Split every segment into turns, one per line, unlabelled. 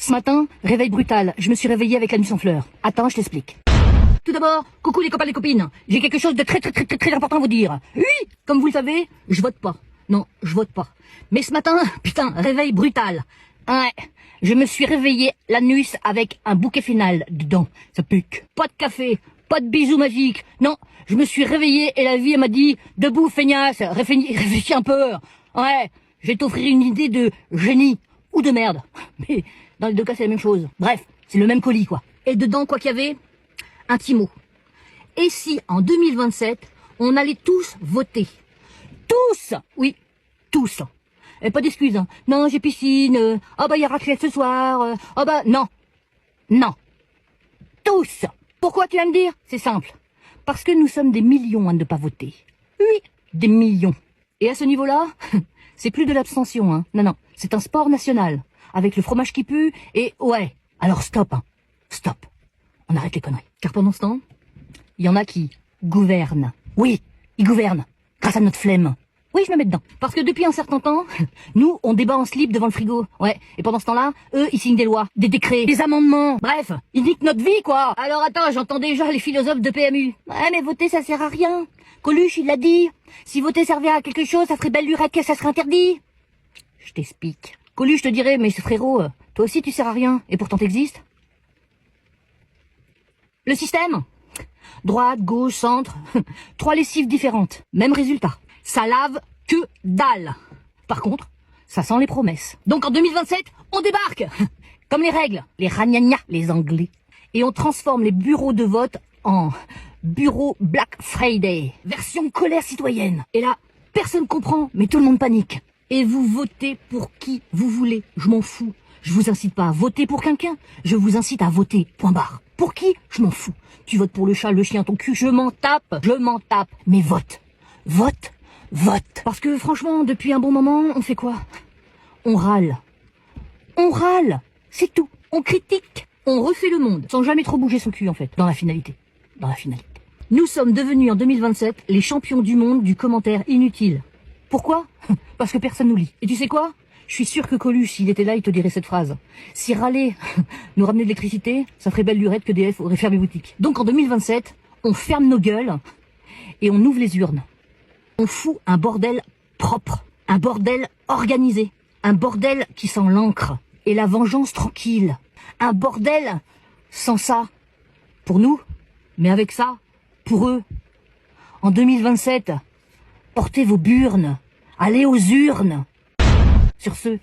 Ce matin, réveil brutal, je me suis réveillée avec la nuit sans fleurs. Attends, je t'explique. Tout d'abord, coucou les copains et les copines, j'ai quelque chose de très important à vous dire. Oui, comme vous le savez, je vote pas. Non, je vote pas. Mais ce matin, putain, réveil brutal. Ouais, je me suis réveillée l'anus avec un bouquet final dedans. Ça pique. Pas de café, pas de bisous magiques. Non, je me suis réveillée et la vie elle m'a dit, debout feignasse, réfléchis un peu. Ouais, je vais t'offrir une idée de génie ou de merde. Mais dans les deux cas c'est la même chose. Bref, c'est le même colis quoi. Et dedans quoi qu'il y avait, un petit mot. Et si en 2027, on allait tous voter? Tous! Oui, tous. Et pas d'excuses. Hein. Non, j'ai piscine. Oh bah il y a raclette ce soir. Oh bah non. Non. Tous. Pourquoi tu vas me dire? C'est simple. Parce que nous sommes des millions à ne pas voter. Oui, des millions. Et à ce niveau-là, c'est plus de l'abstention. Hein. Non, non. C'est un sport national. Avec le fromage qui pue et ouais. Alors stop. Hein. Stop. On arrête les conneries. Car pendant ce temps, il y en a qui gouvernent. Oui, ils gouvernent. Grâce à notre flemme. Oui, je me mets dedans. Parce que depuis un certain temps, nous, on débat en slip devant le frigo. Ouais. Et pendant ce temps-là, eux, ils signent des lois, des décrets, des amendements. Bref, ils niquent notre vie, quoi. Alors attends, j'entends déjà les philosophes de PMU. Ouais, mais voter, ça sert à rien. Coluche, il l'a dit. Si voter servait à quelque chose, ça ferait belle lurette que ça serait interdit. Je t'explique. Coluche te dirait, mais frérot, toi aussi tu sers à rien. Et pourtant t'existes. Le système? Droite, gauche, centre. 3 lessives différentes. Même résultat. Ça lave que dalle. Par contre, ça sent les promesses. Donc en 2027, on débarque. Comme les règles, les ragnagnas, les Anglais. Et on transforme les bureaux de vote en bureau Black Friday. Version colère citoyenne. Et là, personne comprend, mais tout le monde panique. Et vous votez pour qui vous voulez. Je m'en fous. Je vous incite pas à voter pour quelqu'un. Je vous incite à voter. Point barre. Pour qui? Je m'en fous. Tu votes pour le chat, le chien, ton cul. Je m'en tape. Je m'en tape. Mais vote. Vote. Vote. Parce que franchement, depuis un bon moment, on fait quoi? On râle. On râle. C'est tout. On critique. On refait le monde. Sans jamais trop bouger son cul, en fait. Dans la finalité. Dans la finalité. Nous sommes devenus en 2027 les champions du monde du commentaire inutile. Pourquoi? Parce que personne nous lit. Et tu sais quoi? Je suis sûr que Coluche, s'il était là, il te dirait cette phrase. Si râler nous ramenait de l'électricité, ça ferait belle lurette que DF aurait fermé boutique. Donc en 2027, on ferme nos gueules et on ouvre les urnes. On fout un bordel propre, un bordel organisé, un bordel qui sent l'encre et la vengeance tranquille. Un bordel sans ça, pour nous, mais avec ça, pour eux. En 2027, portez vos burnes, allez aux urnes. Sur ce, petit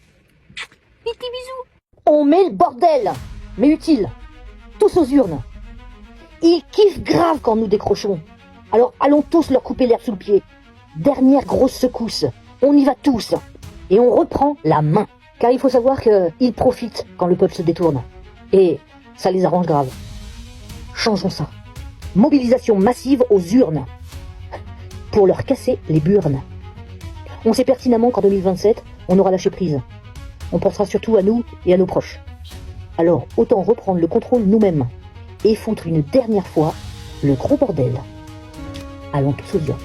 bisous. On met le bordel, mais utile, tous aux urnes. Ils kiffent grave quand nous décrochons. Alors allons tous leur couper l'herbe sous le pied. Dernière grosse secousse, on y va tous. Et on reprend la main. Car il faut savoir qu'ils profitent quand le peuple se détourne. Et ça les arrange grave. Changeons ça. Mobilisation massive aux urnes. Pour leur casser les burnes. On sait pertinemment qu'en 2027, on aura lâché prise. On pensera surtout à nous et à nos proches. Alors autant reprendre le contrôle nous-mêmes. Et foutre une dernière fois le gros bordel. Allons tous aux urnes.